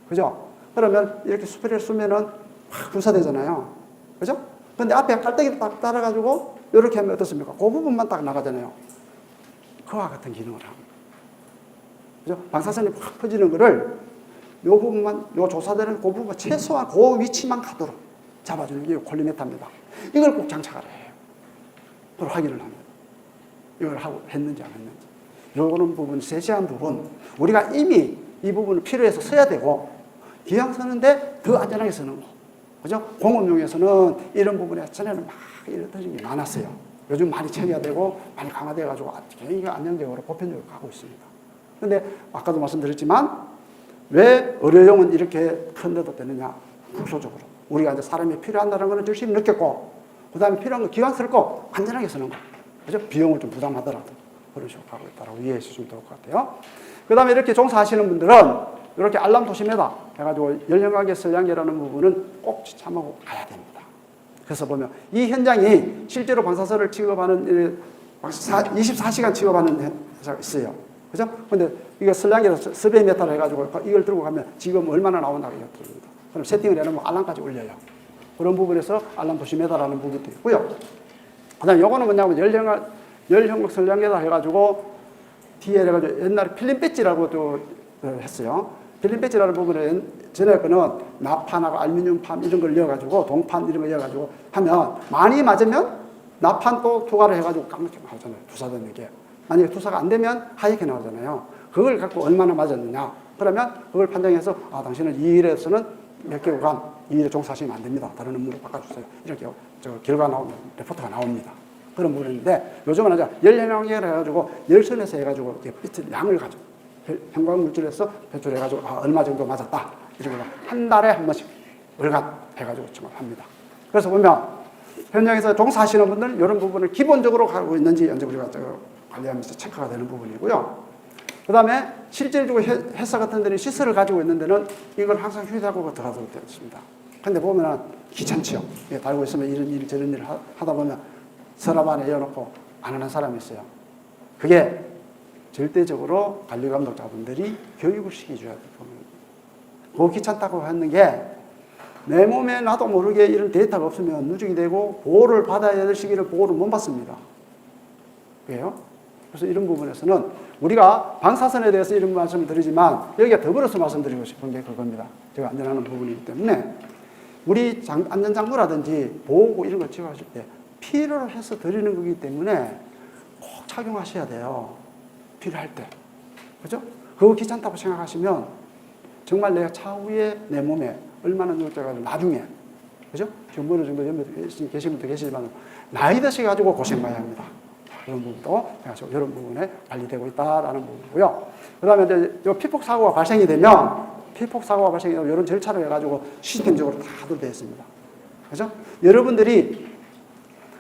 [SPEAKER 1] 그죠? 그러면 이렇게 스프레이를 쏘면은 확 분사되잖아요. 그죠? 근데 앞에 깔때기 딱 따라가지고 이렇게 하면 어떻습니까? 그 부분만 딱 나가잖아요. 그와 같은 기능을 합니다. 그죠? 방사선이 확 퍼지는 거를 요 부분만, 요 조사되는 그 부분 최소한 그 위치만 가도록 잡아주는 게 콜리메타입니다. 이걸 꼭 장착을 해요. 그걸 확인을 합니다. 이걸 하고 했는지 안 했는지. 요거는 부분, 세세한 부분. 우리가 이미 이 부분을 필요해서 써야 되고, 기왕 쓰는데 더 안전하게 쓰는 거. 그죠? 공업용에서는 이런 부분에 전에는 막 이런 게 많았어요. 요즘 많이 체계화되고, 많이 강화돼가지고, 굉장히 안정적으로 보편적으로 가고 있습니다. 근데 아까도 말씀드렸지만, 왜 의료용은 이렇게 큰데도 되느냐? 국소적으로. 우리가 이제 사람이 필요한다는 것을 열심히 느꼈고, 그 다음에 필요한 거 기왕 쓸 거 안전하게 쓰는 거. 그죠? 비용을 좀 부담하더라도. 그런 식으로 가고 있다고 이해해 주시면 좋을 것 같아요. 그 다음에 이렇게 종사하시는 분들은 이렇게 알람 도시매다 해가지고 연령관계 선량계라는 부분은 꼭 지참하고 가야 됩니다. 그래서 보면 이 현장이 실제로 방사선을 취급하는 24시간 취급하는 회사가 있어요. 그죠? 근데 이거 선량계로 서베이 메타를 해가지고 이걸 들고 가면 지금 얼마나 나온다고 들습니다. 그럼 세팅을 해놓으면 알람까지 울려요. 그런 부분에서 알람 도시매다라는 부분도 있고요. 그 다음에 요거는 뭐냐면 열형국 선량계다 해가지고 뒤에 해가지고 옛날에 필름 배지라고 또 했어요. 필름 배지라는 부분은 전에 거는 나판하고 알루미늄판 이런 걸 넣어가지고 동판 이런 걸 넣어가지고 하면 많이 맞으면 나판 또 투과를 해가지고 까맣게 나오잖아요. 투사되는 게. 만약에 투사가 안 되면 하얗게 나오잖아요. 그걸 갖고 얼마나 맞았느냐. 그러면 그걸 판정해서 당신은 이 일에서는 몇 개월간 이 일에 종사하시면 안 됩니다. 다른 업무로 바꿔주세요. 이렇게 결과 나오면 레포트가 나옵니다. 그런 부분인데 요즘은 이제 열현황계를 해가지고 열선에서 해가지고 빛을 양을 가지고 형광물질에서 배출해가지고 얼마 정도 맞았다 이런 거 한 달에 한 번씩 월간 해가지고 합니다. 그래서 보면 현장에서 종사하시는 분들은 이런 부분을 기본적으로 가고 있는지 이제 우리가 관리하면서 체크가 되는 부분이고요. 그 다음에 실질적으로 회사 같은 데는 시설을 가지고 있는 데는 이걸 항상 휴대하고 들어가도록 되어 있습니다. 근데 보면은 귀찮지요. 달고 있으면 이런 일 저런 일을 하다 보면 서랍 안에 넣어놓고 안 하는 사람이 있어요. 그게 절대적으로 관리감독자분들이 교육을 시켜줘야 돼요. 그거 귀찮다고 하는 게 내 몸에 나도 모르게 이런 데이터가 없으면 누적이 되고 보호를 받아야 될 시기를 보호를 못 받습니다. 왜요? 그래서 이런 부분에서는 우리가 방사선에 대해서 이런 말씀을 드리지만 여기가 더불어서 말씀드리고 싶은 게 그겁니다. 제가 안전하는 부분이기 때문에 우리 안전장구라든지 보호구 이런 걸 치료하실 때 필요로 해서 드리는 거기 때문에 꼭 착용하셔야 돼요. 필요할 때. 그죠? 그거 귀찮다고 생각하시면 정말 내가 차후에 내 몸에 얼마나 누울때가 나중에, 그죠? 지금 어느 정도 연배 계신 분도 계시지만 나이 드셔가지고 고생 많이 합니다. 그런 부분도 이런 부분에 관리되고 있다라는 부분이고요. 그 다음에 이제 피폭 사고가 발생이 되면 이런 절차를 해가지고 시스템적으로 다들 되어 있습니다. 그죠? 여러분들이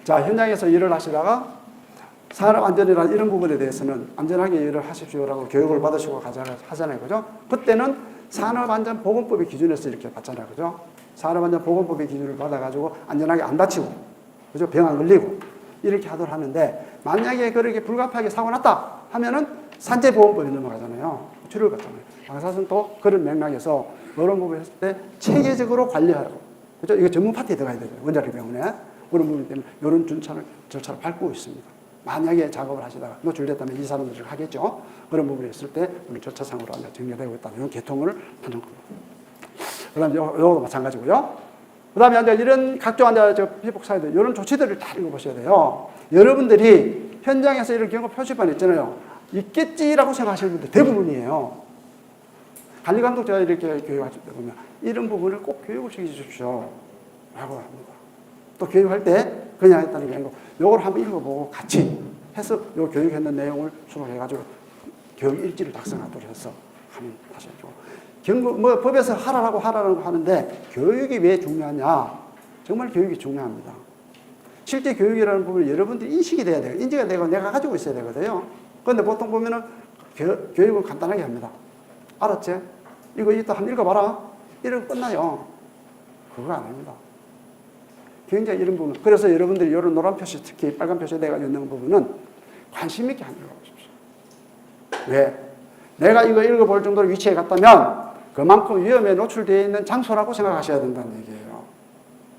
[SPEAKER 1] 자, 현장에서 일을 하시다가 산업안전이라는 이런 부분에 대해서는 안전하게 일을 하십시오라고 교육을 받으시고 하잖아요. 그죠? 그때는 산업안전보건법의 기준에서 이렇게 받잖아요. 그죠? 산업안전보건법의 기준을 받아가지고 안전하게 안 다치고, 그죠? 병 안 걸리고, 이렇게 하도록 하는데, 만약에 그렇게 불가피하게 사고 났다 하면은 산재보험법이 넘어가잖아요. 치료를 받잖아요. 방사선도 그런 맥락에서 이런 부분을 했을 때 체계적으로 관리하라고. 그죠? 이거 전문 파트에 들어가야 되죠. 원자력 병원에. 그런 부분 때문에 이런 절차를 밟고 있습니다. 만약에 작업을 하시다가 노출됐다면 이 사람들을 하겠죠. 그런 부분이 있을 때 우리 절차상으로 정리되고 있다. 이런 개통을 하는 겁니다. 그 다음에 이것도 마찬가지고요. 그 다음에 이제 이런 각종 피폭 사회들, 이런 조치들을 다 읽어보셔야 돼요. 여러분들이 현장에서 이런 경고 표시판 있잖아요. 있겠지라고 생각하시는 분들 대부분이에요. 관리감독자가 이렇게 교육하실 때 보면 이런 부분을 꼭 교육을 시켜주십시오. 라고 합니다. 또 교육할 때 그냥 했다는 게 아니고 요걸 한번 읽어보고 같이 해서 요 교육했는 내용을 수록해가지고 교육 일지를 작성하도록 해서 하면 하시죠. 법에서 하라고 하는데 교육이 왜 중요하냐? 정말 교육이 중요합니다. 실제 교육이라는 부분을 여러분들이 인식이 돼야 돼요. 인지가 되고 내가 가지고 있어야 되거든요. 그런데 보통 보면은 교육을 간단하게 합니다. 알았지? 이거 이따 한번 읽어봐라. 이러고 끝나요. 그거 아닙니다. 굉장히 이런 부분. 그래서 여러분들이 이런 노란 표시, 특히 빨간 표시가 있는 부분은 관심 있게 한번 읽어보십시오. 왜? 내가 이거 읽어볼 정도로 위치에 갔다면 그만큼 위험에 노출되어 있는 장소라고 생각하셔야 된다는 얘기예요.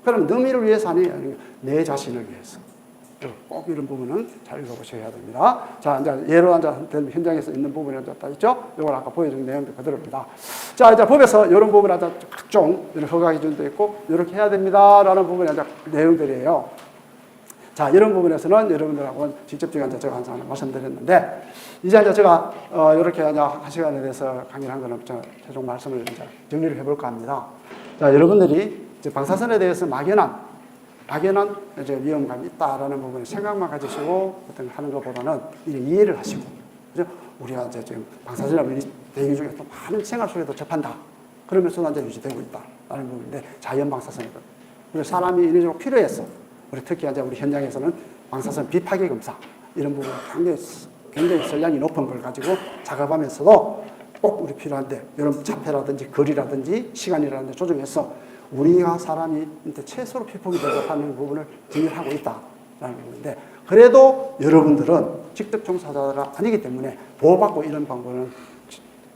[SPEAKER 1] 그럼 너미를 위해서 아니에요. 내 자신을 위해서. 꼭 이런 부분은 잘 읽어보셔야 됩니다. 자, 이제 예로 현장에서 있는 부분이 다 있죠? 이걸 아까 보여준 내용도 그대로입니다. 자, 이제 법에서 이런 부분에 각종 허가 기준도 있고, 이렇게 해야 됩니다. 라는 부분이 이제 내용들이에요. 자, 이런 부분에서는 여러분들하고 직접적인 제가 항상 말씀드렸는데, 이제 제가 이렇게 한 시간에 대해서 강의를 한 거는 최종 말씀을 이제 정리를 해볼까 합니다. 자, 여러분들이 이제 방사선에 대해서 막연한 이제 위험감이 있다라는 부분에 생각만 가지시고 어떤 하는 것보다는 이제 이해를 하시고, 그죠? 우리가 이제 지금 방사선이나 우리 대기 중에 또 많은 생활 속에도 접한다. 그러면서 이제 유지되고 있다라는 부분인데 자연 방사선이거든. 그래서 사람이 인위적으로 필요했어. 우리 특히 이제 우리 현장에서는 방사선 비파괴 검사 이런 부분 굉장히 선량이 높은 걸 가지고 작업하면서도 꼭 우리 필요한데 이런 차폐라든지 거리라든지 시간이라든지 조정해서 우리가 사람이 최소로 피폭이 되고 하는 부분을 정의하고 있다라는 부분인데 그래도 여러분들은 직접 종사자가 아니기 때문에 보호받고 이런 방법은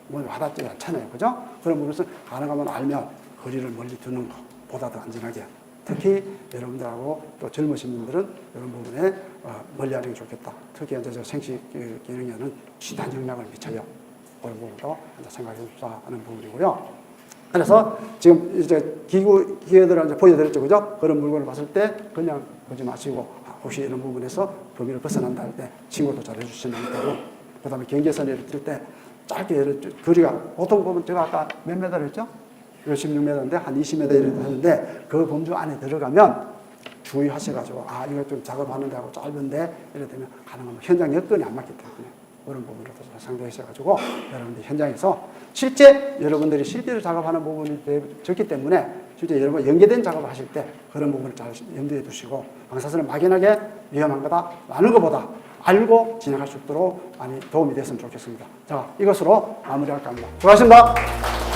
[SPEAKER 1] 와닿지 않잖아요. 그죠? 그런 부분에서 가능하면 알면 거리를 멀리 두는 것보다 더 안전하게 특히 여러분들하고 또 젊으신 분들은 이런 부분에 멀리하는 게 좋겠다. 특히 이제 생식 기능에는 지단 영향을 미쳐요. 그런 부분도 생각해 봅시다 하는 부분이고요. 그래서 지금 이제 기계들을 이제 보여드렸죠. 그죠? 그런 물건을 봤을 때 그냥 보지 마시고 혹시 이런 부분에서 범위를 벗어난다 할 때 친구도 잘 해주시면 되고 그 다음에 경계선을 뜰 때 짧게 거리가 보통 보면 제가 아까 몇 메다를 했죠? 16m인데 한 20m 이렇게 하는데 그 범주 안에 들어가면 주의하셔가지고 이거 좀 작업하는 데하고 짧은데 이래 되면 가능하면 현장 여건이 안 맞기 때문에 그런 부분을 상대하셔가지고 여러분들 현장에서 여러분들이 실제로 작업하는 부분이 적기 때문에 실제 여러분 연계된 작업을 하실 때 그런 부분을 잘 염두에 두시고 방사선을 막연하게 위험한 거다 라는 것보다 알고 진행할 수 있도록 많이 도움이 됐으면 좋겠습니다. 자, 이것으로 마무리할까 합니다. 수고하셨습니다.